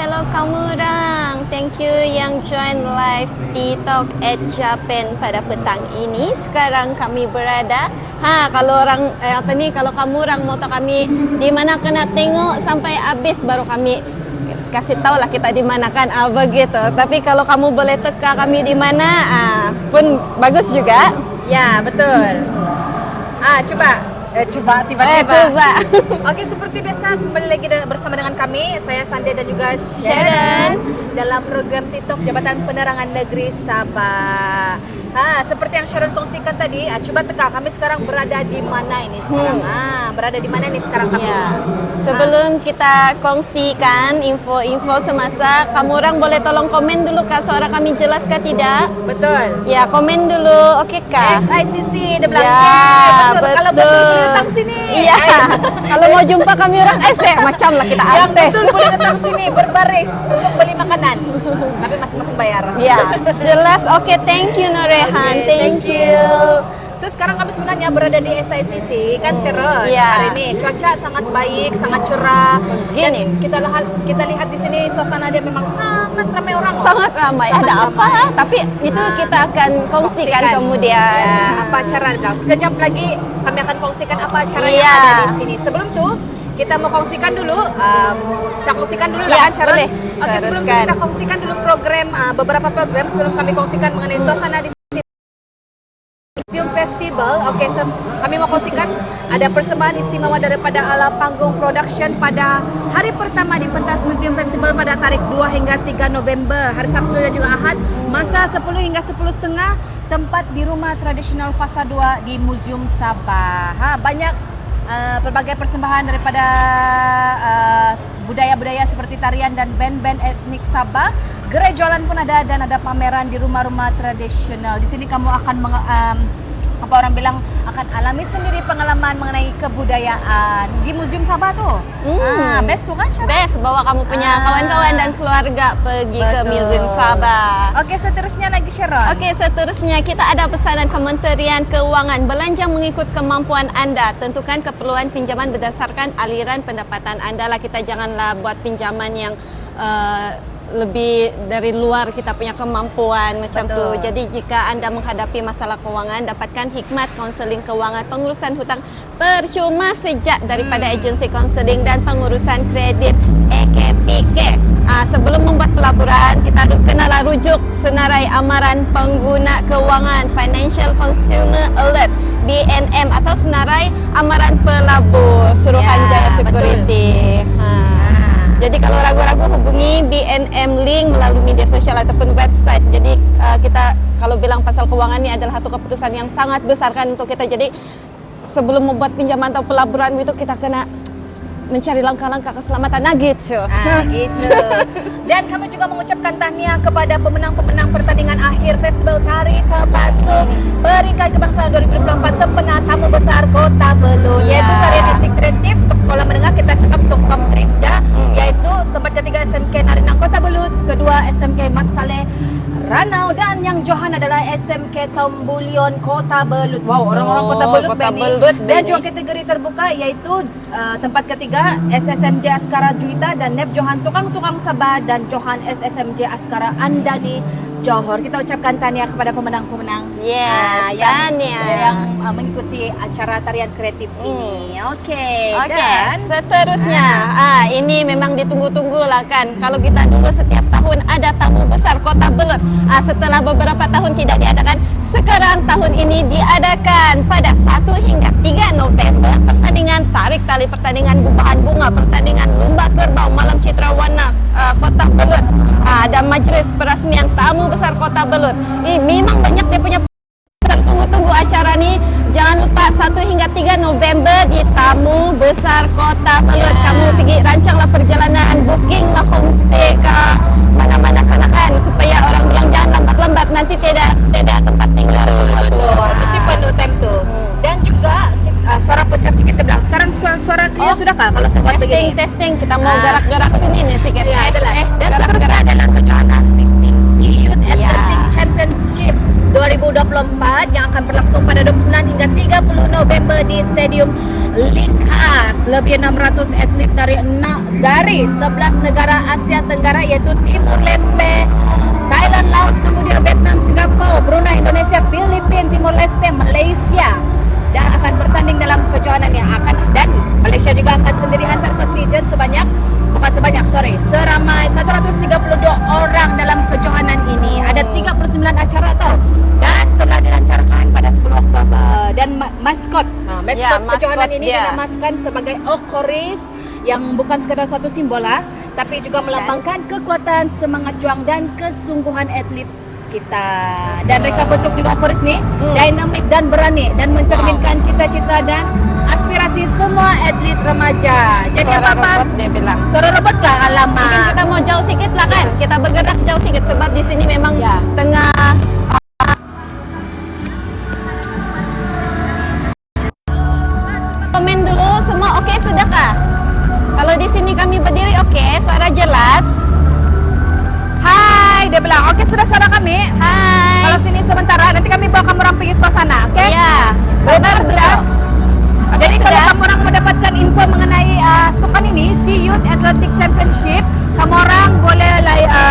Hello kamu orang. Thank you yang join live TikTok at Japan pada petang ini. Sekarang kami berada. Kalau orang kalau kamu orang mau tahu kami di mana, kena tengok sampai habis baru kami kasih tahu lah kita di mana kan, begitu. Tapi kalau kamu boleh teka kami di mana, pun bagus juga. Ya, betul. Coba tiba-tiba. Oke, seperti biasa kembali lagi bersama dengan kami, saya Sande dan juga Sharon dalam program TikTok Jabatan Penerangan Negeri Sabah. Seperti yang Sharon kongsikan tadi, coba teka kami sekarang berada di mana ini sekarang? Berada di mana nih sekarang kami? Ya. Sebelum kita kongsikan info-info semasa, kamu orang boleh tolong komen dulu kah suara kami jelas kah tidak? Betul. Ya, komen dulu, oke kah? SICC di belakang. Ya, betul. Kalau betul. datang sini. Iya. Kalau mau jumpa kami orang macam lah kita yang artis. betul boleh datang sini berbaris untuk beli makanan. Tapi masing-masing bayar. Ya, jelas. Oke, thank you Norehan. Thank you. So sekarang kami sebenarnya berada di SICC kan, Sharon. Ya. Hari ini cuaca sangat baik, sangat cerah. Begini. Dan kita lihat di sini suasana dia memang sangat ramai orang. Sangat ramai. Ada apa? Tapi itu kita akan kongsikan kemudian. Ya, apa acara? Sekejap lagi kami akan kongsikan apa acara yang Ya. ada di sini. Sebelum itu kita mau kongsikan dulu, saya kongsikan dulu Ya, lah kan, Sharon? boleh. Oke, sebelum itu kita kongsikan dulu program, beberapa program sebelum kami kongsikan mengenai suasana di Museum Festival. Oke, kami mau kongsikan ada persembahan istimewa daripada Ala Panggung Production pada hari pertama di pentas Museum Festival pada tarikh 2 hingga 3 November, hari Sabtu dan juga Ahad, masa 10 hingga 10.30, tempat di Rumah Tradisional Fasa 2 di Museum Sabah. Banyak pelbagai persembahan daripada budaya-budaya seperti tarian dan band-band etnik Sabah. Gerai jualan pun ada dan ada pameran di rumah-rumah tradisional. Di sini kamu akan akan alami sendiri pengalaman mengenai kebudayaan di Museum Sabah tuh. Best tuh kan, Sharon? Best, bawa kamu punya kawan-kawan dan keluarga pergi ke Museum Sabah. Oke, seterusnya lagi, Sharon. Oke, seterusnya kita ada pesanan Kementerian Keuangan. Belanja mengikut kemampuan anda. Tentukan keperluan pinjaman berdasarkan aliran pendapatan anda lah. Kita janganlah buat pinjaman yang lebih dari luar kita punya kemampuan macam tu. Jadi jika anda menghadapi masalah keuangan, dapatkan hikmat konseling keuangan, pengurusan hutang percuma sejak daripada agensi konseling dan pengurusan kredit EKPK. Sebelum membuat pelaporan, kita kenalah rujuk senarai amaran pengguna keuangan Financial Consumer Alert BNM atau senarai amaran pelabur Suruhanjaya Security. Jadi kalau ragu-ragu hubungi BNM Link melalui media sosial ataupun website. Jadi kita kalau bilang pasal keuangan ini adalah satu keputusan yang sangat besar kan untuk kita. Jadi sebelum membuat pinjaman atau pelaburan itu kita kena mencari langkah-langkah keselamatan gitu. Gitu. Dan kami juga mengucapkan tahniah kepada pemenang-pemenang pertandingan akhir Festival Tari Tapasu Peringkat Kebangsaan 2024 Sempena Tamu Besar Kota Belud, yaitu tarian etnik kreatif untuk sekolah menengah. Kita cakap untuk Komtris ya, yaitu tempat ketiga SMK Narinang Kota Belud, kedua SMK Mat Saleh Ranau, dan yang Johan adalah SMK Tombulion Kota Belud. Wow, orang-orang Kota Belud, dan juga kategori terbuka yaitu tempat ketiga SSMJ Askara Juwita dan NEP Johan Tukang-Tukang Sabah dan Johan SSMJ Askara Andani Johor. Kita ucapkan tahniah kepada pemenang-pemenang yang mengikuti acara tarian kreatif ini. Oke, dan seterusnya ini memang ditunggu-tunggu lah kan. Kalau kita tunggu setiap tahun ada tamu besar Kota Belud, setelah beberapa tahun tidak diadakan, sekarang tahun ini diadakan pada 1 hingga 3 November pertandingan tari tarik tali pertandingan gubahan bunga, pertandingan lomba kerbau, malam citra warna Kota Belud. Ada majlis peresmian tamu besar Kota Belud. Memang banyak dia punya tunggu-tunggu acara ni. Jangan lupa 1 hingga 3 November di Tamu Besar Kota Belud. Kamu pergi rancanglah perjalanan, bookinglah homestay ke mana-mana sana kan, supaya orang bilang jangan lambat-lambat, nanti tidak tempat tinggal. Betul, mesti penuh time tu. Dan juga suara pecah sikit bilang. Sekarang suara clear sudah kah kalau sempat begini? Testing, kita mau gerak-gerak sini nih sikit. Ya, itulah. Dan gerak-gerak. seterusnya adalah kejuaraan 16 Youth Athletic Championship 2024 yang akan berlangsung pada 29 hingga 30 November di Stadium Likas. Lebih 600 atlet dari 11 negara Asia Tenggara iaitu Timur Leste, Thailand, Laos, kemudian Vietnam, Singapura, Brunei, Indonesia, Filipina, Timur Leste, Malaysia, dan akan bertanding dalam kejuaraan yang akan, dan Malaysia juga akan sendiri hantar kontinjen seramai 132 orang dalam kejohanan ini. Ada 39 acara tau, dan telah dilancarkan pada 10 Oktober. Dan maskot kejohanan ini dinamaskan sebagai Okoris, yang bukan sekadar satu simbol tapi juga melambangkan kekuatan, semangat juang dan kesungguhan atlet kita. Dan mereka bentuk juga Okoris ni dinamik dan berani, dan mencerminkan cita-cita dan aspirasi semua atlet remaja. Jadi Suara apa-apa robot dia bilang. Suara robot kah? Alamak. Mungkin kita mau jauh sikit lah kan. Kita bergerak jauh sikit sebab di sini memang tengah komen dulu semua okey sudah kah? Kalau di sini kami berdiri okey, suara jelas. Hai, dia bilang okey sudah suara kami. Hai. Kalau sini sementara, nanti kami bawa kamu orang pergi suasana, okey? Ya, sabar sudah. Jadi Sudah. kalau kamu orang mendapatkan info mengenai sukan ini, SEA Youth Athletic Championship, kamu orang boleh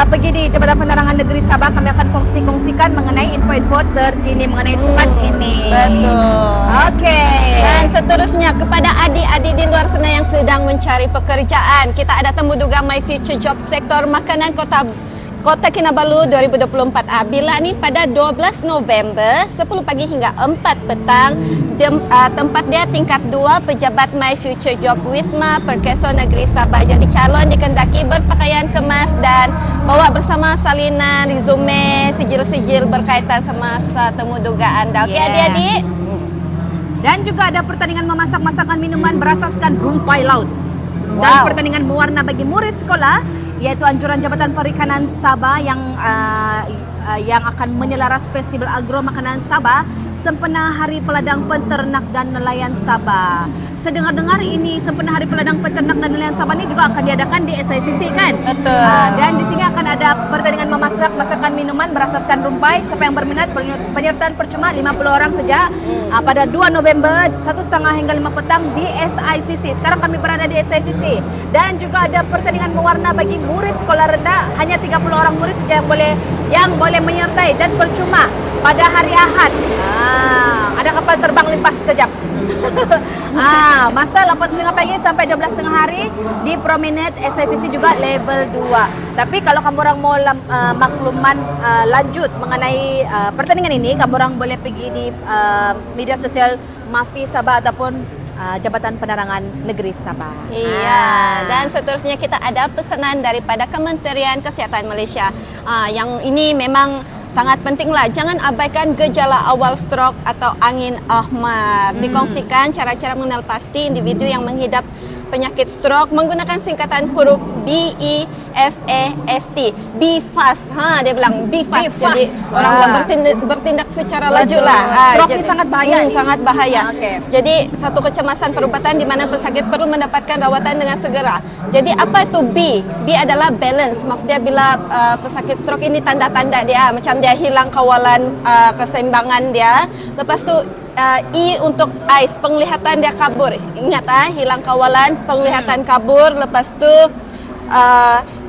pergi di Jabatan Penerangan Negeri Sabah. Kami akan kongsi-kongsikan mengenai info-info terkini mengenai sukan ini. Betul. Okey. Dan seterusnya kepada adik-adik di luar sana yang sedang mencari pekerjaan, kita ada temuduga My Future Job sektor makanan Kota Kinabalu 2024. Bila ni pada 12 November 10 pagi hingga 4 petang, tempat dia tingkat 2 pejabat My Future Job Wisma Perkeso Negeri Sabah. Jadi calon dikendaki berpakaian kemas dan bawa bersama salinan, resume, sijil-sijil berkaitan sama temuduga anda. Okey adik-adik? Dan juga ada pertandingan memasak masakan minuman berasaskan rumpai laut. Dan pertandingan mewarna bagi murid sekolah, yaitu anjuran Jabatan Perikanan Sabah yang akan menyelaras Festival Agro Makanan Sabah sempena Hari Peladang Peternak dan Nelayan Sabah. Sedengar-dengar ini sempena Hari Peladang Peternak dan Nelayan Sabah ini juga akan diadakan di SICC kan? Betul. Dan di sini akan ada pertandingan memasak masakan minuman berasaskan rumpai. Siapa yang berminat, penyertaan percuma 50 orang saja. Pada 2 November 1.30 hingga 5 petang di SICC. Sekarang kami berada di SICC. Dan juga ada pertandingan mewarna bagi murid sekolah rendah. Hanya 30 orang murid saja yang boleh menyertai, dan percuma pada hari Ahad. Ada kapal terbang lepas sekejap. Masa 8.30 pagi sampai 12.30 hari di Promenade SICC juga level 2. Tapi kalau kamu orang mau makluman lanjut mengenai pertandingan ini, kamu orang boleh pergi di media sosial MAFI Sabah ataupun Jabatan Penerangan Negeri Sabah. Iya, dan seterusnya kita ada pesanan daripada Kementerian Kesihatan Malaysia. Yang ini memang sangat pentinglah. Jangan abaikan gejala awal stroke atau angin ahmar. Dikongsikan cara-cara mengenal pasti individu yang mengidap penyakit stroke menggunakan singkatan huruf BEFAST. Be fast. Dia bilang be fast. Jadi orang bilang bertindak secara laju lah. Stroke ini sangat bahaya. Sangat bahaya. Okay. Jadi satu kecemasan perubatan di mana pesakit perlu mendapatkan rawatan dengan segera. Jadi apa itu B? B adalah balance. Maksudnya bila pesakit stroke ini tanda-tanda dia macam dia hilang kawalan keseimbangan dia. Lepas tu I untuk eyes, penglihatan dia kabur. Ingat hilang kawalan, penglihatan kabur. Lepas tu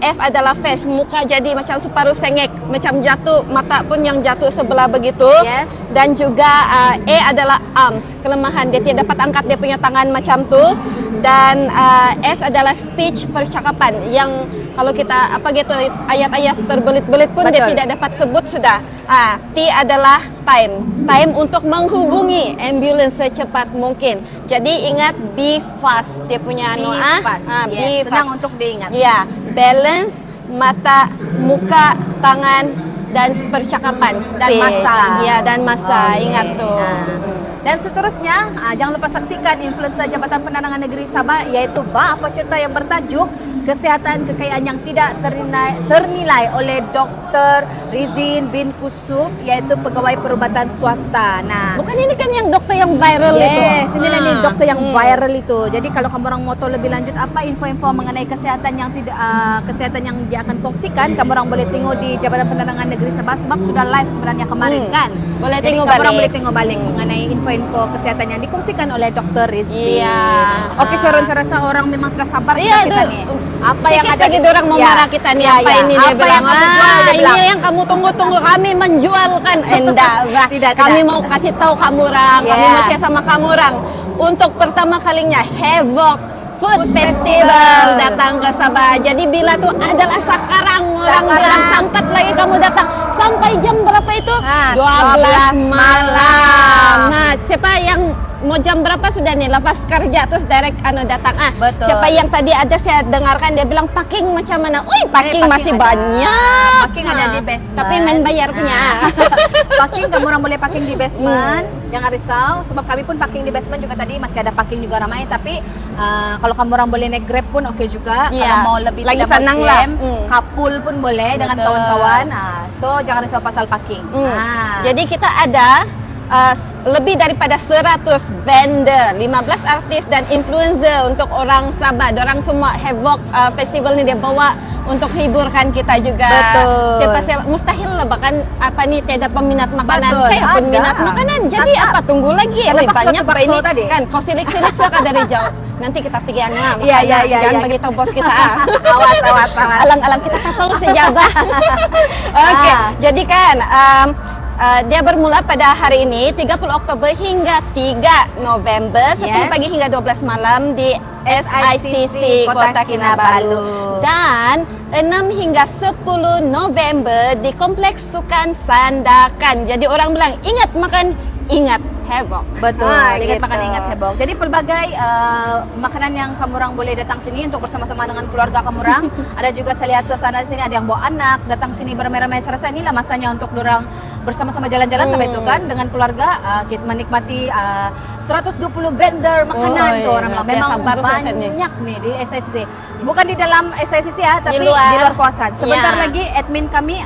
F adalah face, muka jadi macam separuh sengek, macam jatuh, mata pun yang jatuh sebelah begitu. Yes. Dan juga E adalah arms, kelemahan, dia tidak dapat angkat dia punya tangan macam tu. dan S adalah speech, percakapan yang kalau kita apa gitu ayat-ayat terbelit-belit pun dia Betul. tidak dapat sebut sudah. T adalah time untuk menghubungi ambulans secepat mungkin. Jadi ingat be fast dia punya Be anu fast. be Yes, senang fast. untuk diingat. Ya, balance mata, muka, tangan dan percakapan Dan speech. masa. Ya, dan masa. Oke. Ingat tuh. Dan seterusnya, jangan lupa saksikan influencer Jabatan Penerangan Negeri Sabah yaitu apa cerita yang bertajuk Kesihatan Kekayaan yang Tidak Ternilai oleh Dr. Rizin bin Kusub yaitu pegawai perubatan swasta. Nah, Bukan ini kan yang dokter yang viral itu. yes, ini nih dokter yang viral itu. Jadi kalau kamu orang mau tahu lebih lanjut apa info-info mengenai kesehatan yang tidak kesehatan yang dia akan kongsikan, kamu orang boleh tengok di Jabatan Penerangan Negeri Sabah sebab sudah live sebenarnya kemarin kan. Boleh Jadi tengok kamu orang balik. boleh tengok balik mengenai info-info kesehatan yang dikongsikan oleh Dr. Rizky. Iya. Oke, Sharon, saya rasa orang memang tidak sabar Iya, kita tuh. nih. Apa yang Sikit ada lagi di- orang mau Ya. marah kita nih Ya, apa ya. ini dia Apa bilang yang kamu jual, dia bilang. ini yang kamu tunggu-tunggu kami menjualkan endah bah. Tidak, Kami tidak. mau kasih tahu kamu orang kami Yeah. mau share sama kamu orang untuk pertama kalinya Havoc Food Food Festival Festival datang ke Sabah. Jadi bila tuh adalah sekarang orang Sekarang. bilang sempat lagi kamu datang sampai jam berapa itu? Nah, 12 12 malam. Nah, siapa yang mau jam berapa sudah nih lepas kerja terus direct datang Betul. siapa yang tadi ada saya dengarkan dia bilang parking macam mana? Parking Parking masih ada. banyak. Parking ada di basement. Tapi main bayar punya. Parking kamu orang boleh parking di basement. Jangan risau sebab kami pun parking di basement juga tadi masih ada parking juga ramai tapi kalau kamu orang boleh naik Grab pun oke juga. Iya. Kalau mau lebih Lagi tidak senang berjam, lah. Couple pun boleh dengan Betul. kawan-kawan. So jangan risau pasal parking. Jadi kita ada lebih daripada 100 vendor, 15 artis dan influencer untuk orang Sabah. Dorang semua Havoc festival ni dia bawa untuk hiburkan kita juga. Betul. Siapa mustahil lah bahkan apa nih tiada peminat makanan. Betul, Saya ada. peminat makanan. Jadi Tetap. apa tunggu lagi? Lepas Wih, banyak bakso apa ini tadi. kan kau silik-silik suka dari jauh. Nanti kita pergi makan. Iya, iya, iya, Jangan iya. bagi tahu bos kita. Awas. Alang-alang kita tak tahu sejabah. Oke, jadi kan dia bermula pada hari ini 30 Oktober hingga 3 November 10 Yes. pagi hingga 12 malam di SICC Kota Kinabalu dan 6 hingga 10 November di Kompleks Sukan Sandakan. Jadi orang bilang ingat makan, ingat Havoc. Betul, ingat gitu. makan ingat Havoc. Jadi pelbagai makanan yang kamu orang boleh datang sini untuk bersama-sama dengan keluarga kamu orang. Ada juga saya lihat suasana di sini ada yang bawa anak datang sini beramai-ramai. Saya rasa inilah masanya untuk dorang bersama-sama jalan-jalan sampai itu kan dengan keluarga kita menikmati 120 vendor makanan tuh orang bilang. Memang biasa, baru selesai nih. banyak nih di SICC. Bukan di dalam SICC ya, tapi Di luar. kawasan. Sebentar Ya. lagi admin kami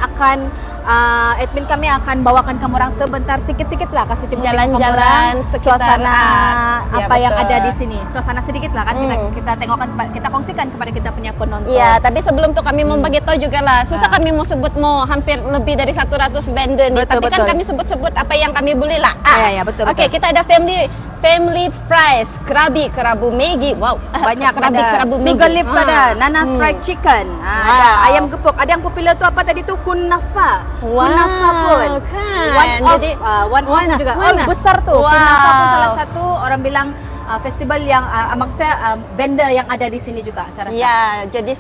akan bawakan kamu orang sebentar sikit-sikit lah kasih tengok Jalan-jalan sekitar, suasana ya, apa yang betul. ada di sini. Suasana sedikit lah kan kita tengokkan kita kongsikan kepada kita punya penonton. Iya, tapi sebelum itu kami mau bagi tahu juga lah. Susah kami mau sebut mau hampir lebih dari 100 vendor nih. Betul, Tapi kan betul. kami sebut-sebut apa yang kami boleh lah. Iya, iya, betul, Oke, betul. kita ada family fries, kerabu Maggi. Wow. Banyak kerabu Maggi. Sugar lips ada, nanas fried chicken, ada Wow. ayam gepuk, ada yang popular tu apa tadi tu kunafa. Wow, Kunafa pun. kan. One off mana? juga. Mana? Oh, besar tu. Wow. Kunafa pun salah satu orang bilang festival yang maksudnya vendor yang ada di sini juga saya rasa. Ya, jadi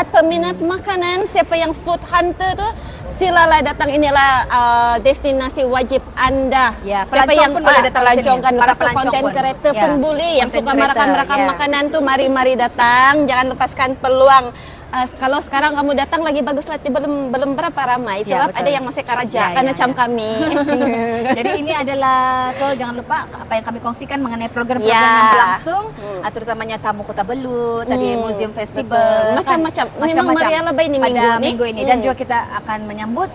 peminat makanan, siapa yang food hunter tuh silalah datang, inilah destinasi wajib Anda. Ya, siapa pelancong yang pun boleh datang pelancong sini. kan, Para lepas tu pelancong konten pun. kreator Ya, pun boleh, yang content suka creator, merekam-rekam ya. makanan tuh mari datang, jangan lepaskan peluang. Kalau sekarang kamu datang lagi bagus lah, belum berapa ramai Ya, sebab betul. ada yang masih karaja Ya, kan ya, macam ya. kami. Jadi ini adalah jangan lupa apa yang kami kongsikan mengenai program-program Ya. yang berlangsung, terutamanya Tamu Kota Belut, tadi Museum Festival, Betul. Macam-macam. Memang meriah lah ini pada minggu ni. ini dan juga kita akan menyambut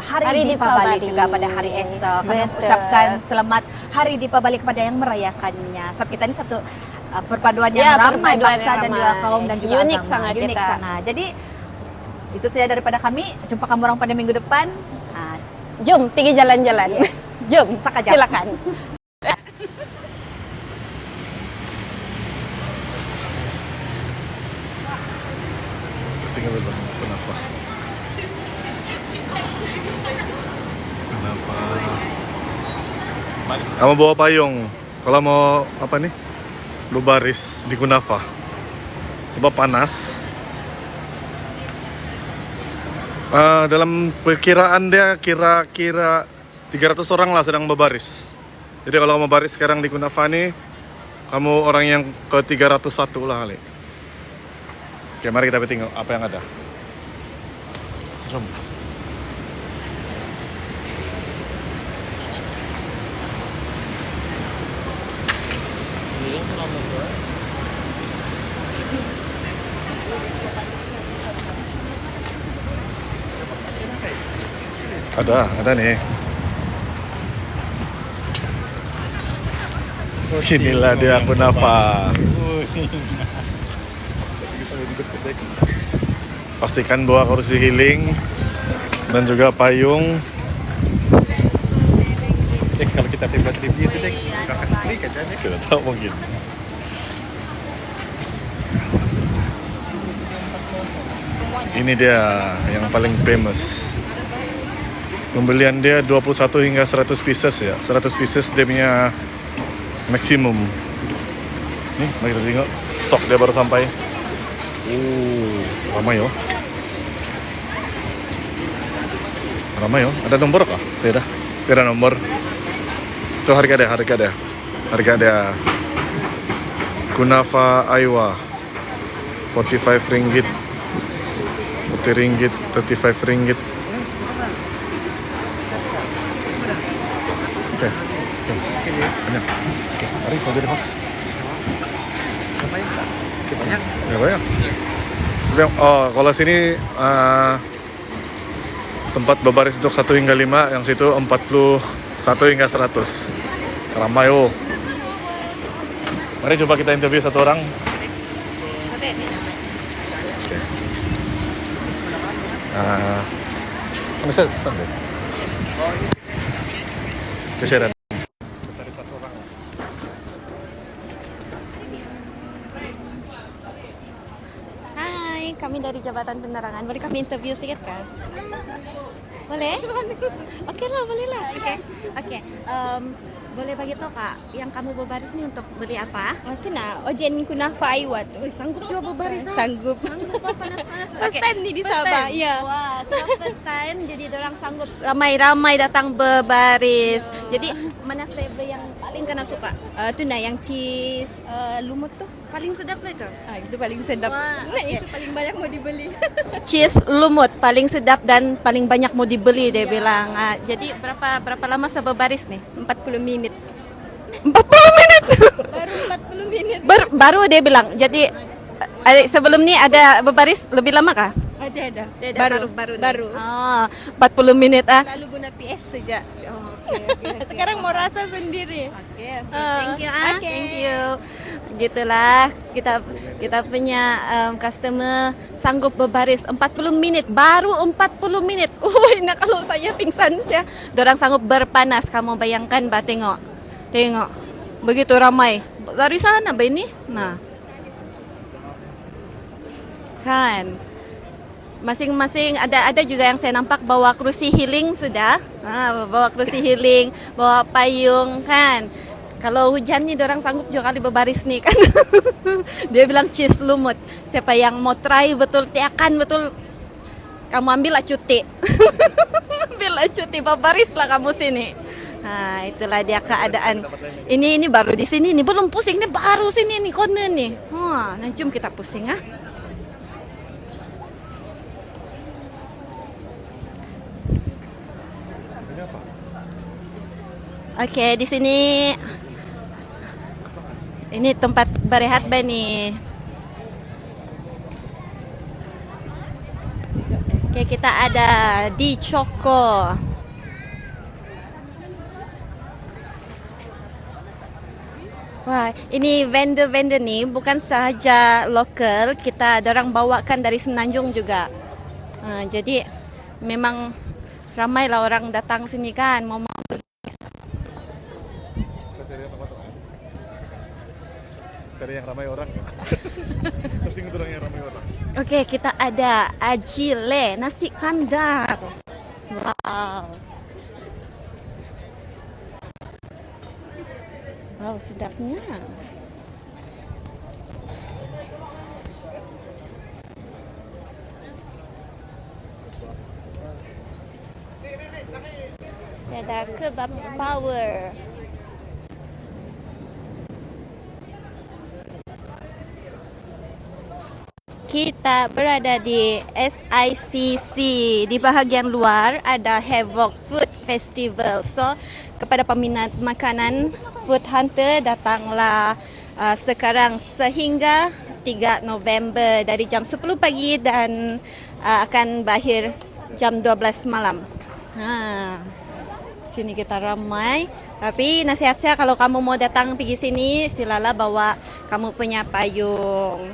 hari Hari Deepavali Deepavali. juga pada hari esok. Kami Betul. ucapkan selamat Hari Deepavali kepada yang merayakannya. Sebab kita ini satu perpaduan yang Ya, ramai perpaduan bangsa yang dan juga ramai. kaum dan juga Unik agama. sangat Unik kita. sangat. Jadi itu saja daripada kami. Jumpa kamu orang pada minggu depan. Jom pergi jalan-jalan. Jom, Sekejap. silakan. Tinggal dulu. Kenapa? Kamu bawa payung. Kalau mau apa nih? berbaris di kunafa. Sebab panas. Dalam perkiraan dia kira-kira 300 orang lah sedang berbaris. Jadi kalau kamu baris sekarang di kunafa nih, kamu orang yang ke 301 lah kali. Oke, mari kita tengok apa yang ada. Jom. Ada nih. Inilah dia kunafa. Pastikan bawa kursi healing dan juga payung. Dex, kalau kita tiba review itu Dex, kita kasih klik aja nih. Tidak tahu mungkin. Ini dia yang paling famous. Pembelian dia 21 hingga 100 pieces ya. 100 pieces dia punya maksimum. Nih, mari kita tengok. Stok dia baru sampai. Ramai yo. Ramai yo. Ada nomor kah? Tidak. Tidak nomor. Itu harga dia. Harga dia. Kunafa Aiwa 45 ringgit. 40 ringgit, 35 ringgit. Oke. Banyak. Oke, mari kalau jadi pas. Banyak. Ya banyak. Kalau sini tempat berbaris untuk 1 hingga 5, yang situ 41 hingga 100. Ramai oh. Mari coba kita interview satu orang. Kan bisa sampai. Saya dan cari satu orang. Hai, kami dari Jabatan Penerangan. Boleh kami interview sedikit kan? Boleh? Oke lah, boleh lah. Oke. Boleh bagi tau kak, yang kamu berbaris nih untuk beli apa? Itu nah, ojen kunafa Aiwa tuh. Sanggup juga berbaris? Sanggup. Panas-panas. First time nih di Sabah, iya. Wah, first time jadi orang sanggup ramai-ramai datang berbaris. Jadi mana flavor yang paling kena suka? Itu nah yang cheese lumut tuh. Paling sedap lah itu. Itu paling sedap. Wah, Nah, itu paling banyak mau dibeli. Cheese lumut paling sedap dan paling banyak mau dibeli dia bilang. Jadi berapa lama saya berbaris nih? 40 menit. 40 menit. Baru 40 menit. Baru dia bilang. Jadi sebelum ini ada berbaris lebih lama kah? Ada. Baru. 40 menit Lalu guna PS saja. Okay. Sekarang mau rasa sendiri. Thank you. Oke. Thank you. Gitulah kita punya customer sanggup berbaris 40 menit, baru 40 menit. Nah kalau saya pingsan ya. Dorang sanggup berpanas, kamu bayangkan bah, tengok. Begitu ramai. Dari sana bah ini. Nah. Kan. Masing-masing ada juga yang saya nampak bawa kursi healing sudah. Bawa kursi healing, bawa payung kan. Kalau hujan nih dorang sanggup juga kali berbaris nih kan. Dia bilang cheese lumut. Siapa yang mau try betul tiakan betul, kamu ambillah cuti. Ambillah cuti, berbarislah kamu sini. Nah, itulah dia keadaan. Ini baru di sini nih, belum pusing nih, baru sini nih corner nih. Nanti kita pusing Oke, di sini ini tempat berehat Bani. Oke, kita ada di Choco. Wah, ini vendor-vendor nih bukan sahaja lokal, kita dorang bawakan dari Semenanjung juga. Jadi memang ramai lah orang datang sini kan mau beli. Cari yang ramai orang ya. Pasti orang yang ramai orang. Oke, kita ada ajile nasi kandar. Wow, sedapnya. Ada kebab power. Kita berada di SICC. Di bahagian luar ada Havoc Food Festival. So, kepada peminat makanan, Food Hunter datanglah sekarang sehingga 3 November dari jam 10 pagi dan akan berakhir jam 12 malam. Sini kita ramai. Tapi nasihat saya kalau kamu mau datang pergi sini, silalah bawa kamu punya payung.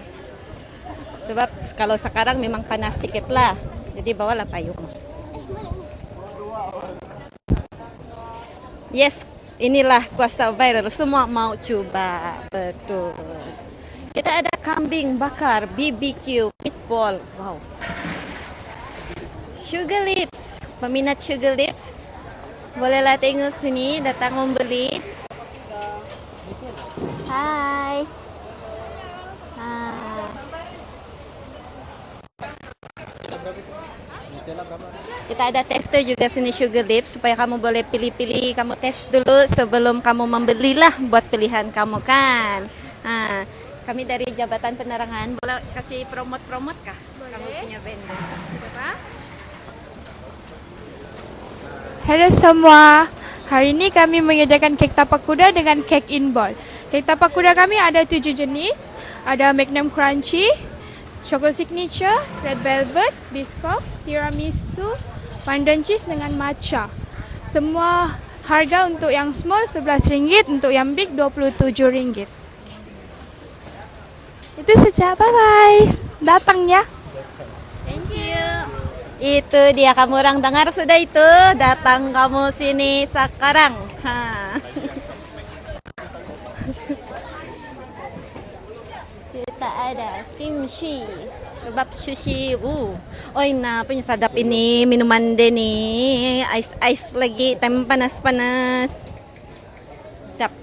Sebab kalau sekarang memang panas sikit lah. Jadi bawalah payung. Yes, inilah kuasa viral. Semua mau coba. Betul. Kita ada kambing bakar, BBQ, meatball. Wow. Sugar Lips. Peminat Sugar Lips, bolehlah tengok sini, datang membeli. Hai. Kita ada tester juga sini Sugar Lips supaya kamu boleh pilih-pilih, kamu tes dulu sebelum kamu membelilah buat pilihan kamu kan. Kami dari Jabatan Penerangan, boleh kasih promote kah? Boleh. Kamu punya vendor. Halo semua, hari ini kami menyediakan kek tapak kuda dengan kek inball. Kek tapak kuda kami ada 7 jenis, ada Magnum Crunchy, Choco Signature, Red Velvet, Biscoff, Tiramisu, Pandan Cheese dengan matcha. Semua harga untuk yang small RM11, untuk yang big RM27. Itu saja, bye-bye. Datang ya. Thank you. Itu dia, kamu orang dengar sudah itu. Datang kamu sini sekarang. Kita ada kimchi, kebab sushi. Oh ini punya sadap ini, minuman deh nih. Ice lagi, time panas-panas. Cap.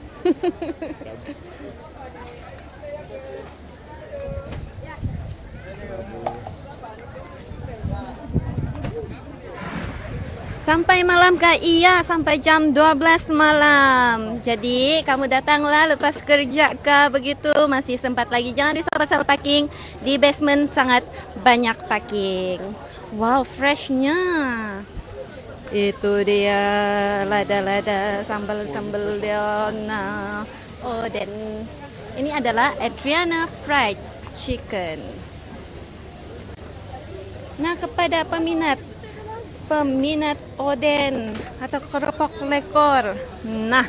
Sampai malam kah? Iya, sampai jam 12 malam. Jadi kamu datanglah lepas kerja kah begitu, masih sempat lagi. Jangan risau pasal parking. Di basement sangat banyak parking. Wow, freshnya. Itu dia lada-lada, sambal-sambal dia. Oh, dan ini adalah Adriana Fried Chicken. Nah, kepada peminat oden atau keropok lekor. Nah,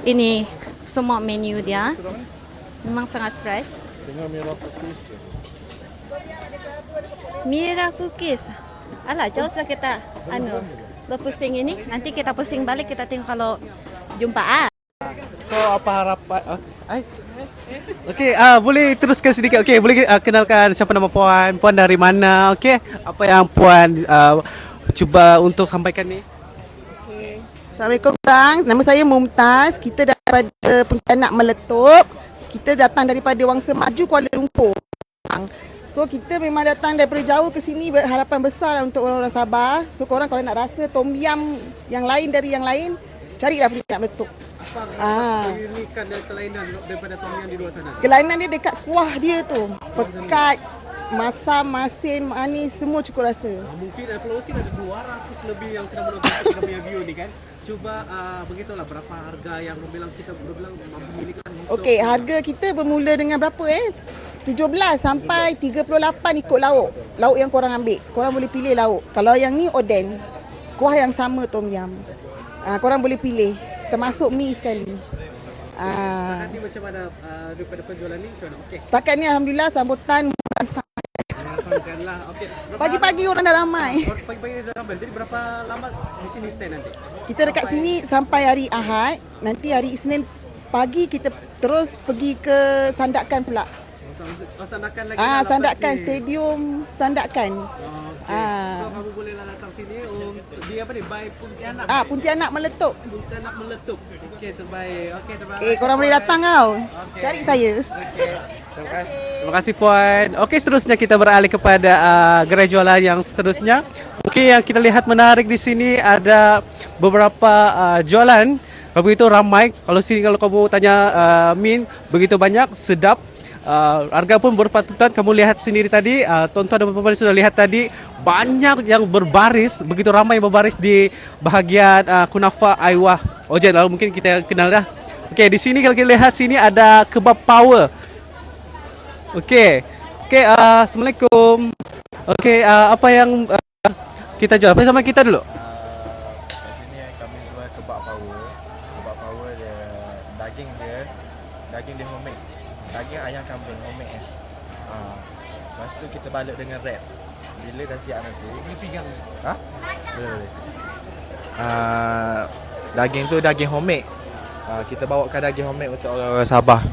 ini semua menu dia. Memang sangat fresh. Mira cookies. Alah, jauh sudah kita berpusing ini. Nanti kita pusing balik, kita tengok kalau jumpa. So apa harapan? Okey, boleh teruskan sedikit. Okey, boleh kenalkan siapa nama puan? Puan dari mana? Okey, apa yang puan cuba untuk sampaikan ni? Assalamualaikum bang, nama saya Mumtaz. Kita daripada Pontianak Meletup. Kita datang daripada Wangsa Maju, Kuala Lumpur. So kita memang datang daripada jauh ke sini berharapan besar untuk orang-orang Sabah. So korang kalau nak rasa tom yum yang lain dari yang lain, carilah Pontianak Meletup. Keunikan dan kelainan daripada tom yum di luar sana? Kelainan dia dekat kuah dia tu. Pekat, masam, masin, manis, semua cukup rasa. Mungkin followers kita ada 200 lebih yang sedang menonton kita punya video ni kan. Cuba begitulah berapa harga yang kita berbilang mampu milikan. Okey, harga kita bermula dengan berapa 17 sampai 38 ikut lauk. Lauk yang korang ambil. Korang boleh pilih lauk. Kalau yang ni oden, kuah yang sama tom yum. Korang boleh pilih termasuk mi sekali. Nanti macam mana daripada penjualan ni? Okey. Setakat ni alhamdulillah sambutan Rasakanlah. Okey. pagi-pagi orang dah ramai. Pagi-pagi dah ramai. Jadi berapa lama di sini stand nanti? Kita dekat sini sampai hari Ahad. Nanti hari Isnin pagi kita terus pergi ke Sandakan pula. Sandakan lagi. Sandakan stadium Sandakan. So kamu bolehlah datang sini di apa ni? By Pontianak. Pontianak Meletup. Pontianak Meletup. Okey, terbaik. Okey, terbaik. Korang boleh datang tau. Cari saya. Okey. Terima kasih puan. Okey, seterusnya kita beralih kepada gerai jualan yang seterusnya. Mungkin yang kita lihat menarik di sini ada beberapa jualan. Begitu ramai. Kalau sini kalau kamu tanya Min, begitu banyak, sedap. Harga pun berpatutan. Kamu lihat sendiri tadi, tonton dan pemirsa sudah lihat tadi, banyak yang berbaris, begitu ramai yang berbaris di bahagian kunafa Aiwah Ojen. Lalu mungkin kita kenal dah. Okey, di sini kalau kita lihat sini ada kebab power. Okey. Okey, Assalamualaikum. Okey, apa yang kita jual? Apa sama kita dulu? Kat sini kami jual kebab power. Kebab power dia daging dia homemade. Daging ayam kambing homemade. Lepas tu kita balut dengan wrap. Bila dah siap nanti, ini pinggang. Ha? Boleh. Daging tu daging homemade. Kita bawakan daging homemade untuk orang Sabah.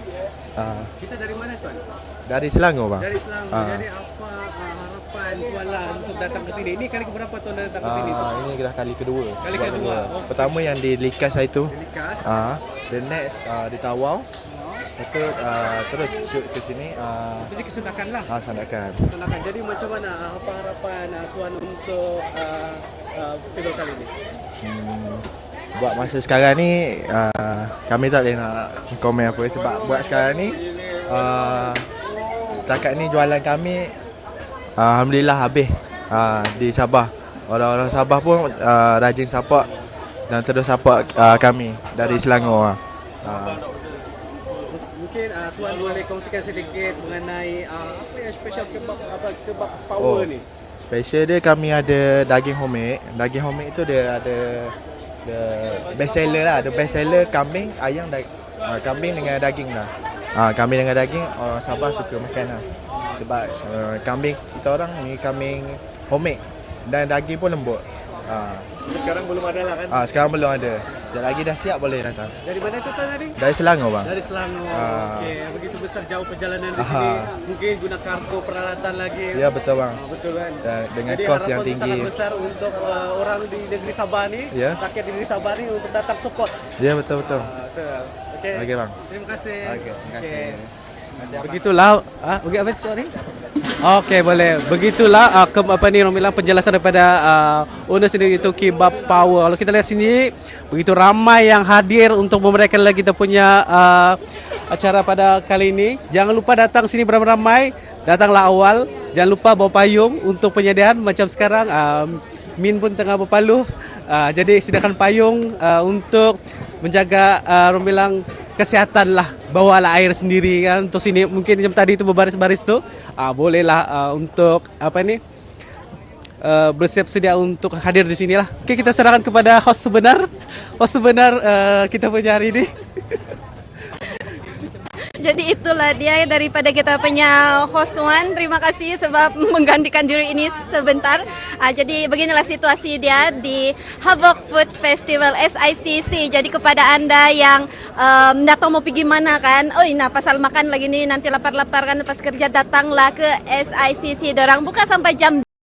Kita dari mana tuan? Dari Selangor bang. Dari Selangor. Jadi apa harapan tuan lah untuk datang ke sini? Ini kali keberapa tuan datang ke sini? Ini dah kali kedua. Kali kedua. Pertama yang di Likas itu. Likas. The next di Tawau. Itu terus shoot ke sini. Mesti kesendakan lah. Sandakan. Kesendakan. Jadi macam mana apa harapan tuan untuk festival kali ini? Buat masa sekarang ni kami tak boleh nak komen apa sebab buat sekarang ni setakat ni jualan kami alhamdulillah habis di Sabah. Orang-orang Sabah pun rajin support dan terus support kami dari Selangor. Mungkin tuan boleh kongsikan sedikit mengenai apa yang special kebab power ni? Special dia kami ada daging homemade. Daging homemade itu dia ada best seller lah. Ada best seller kambing, ayam, kambing dengan daging lah. Kambing dengan daging orang Sabah suka makan lah. Sebab kambing kita orang ni kambing homemade dan daging pun lembut. Sekarang belum ada lah kan? Sekarang belum ada. Sekejap lagi dah siap boleh datang. Dari mana tu tuan tadi? Dari Selangor bang. Dari Selangor. Okey, begitu besar jauh perjalanan di sini. Mungkin guna kargo peralatan lagi. Ya betul bang. Betul kan? Dan dengan Jadi kos yang harapan tinggi. sangat besar untuk orang di negeri Sabah ni, Ya. rakyat di negeri Sabah ni untuk datang support. Ya betul. Betul. Okey. Okey bang. Terima kasih. Okey, terima kasih. Begitulah. Okey apa sorry? Okey boleh. Begitulah Romilan penjelasan daripada owner sendiri itu Kebab Power. Kalau kita lihat sini begitu ramai yang hadir untuk memberikan lagi kita punya acara pada kali ini. Jangan lupa datang sini beramai-ramai. Datanglah awal. Jangan lupa bawa payung untuk penyediaan macam sekarang Min pun tengah berpaluh. Jadi sediakan payung untuk menjaga Romilang kesihatan lah. Bawalah air sendiri kan untuk sini. Mungkin macam tadi itu berbaris-baris tu bolehlah untuk apa ni bersiap sedia untuk hadir di sini lah. Okey, kita serahkan kepada host sebenar kita punya hari ini. Jadi itulah dia daripada kita punya host Wan. Terima kasih sebab menggantikan diri ini sebentar. Jadi beginilah situasi dia di Havoc Food Festival SICC. Jadi kepada anda yang datang mau pergi mana kan, pasal makan lagi ni nanti lapar-lapar kan lepas kerja, datanglah ke SICC. Dorang buka sampai jam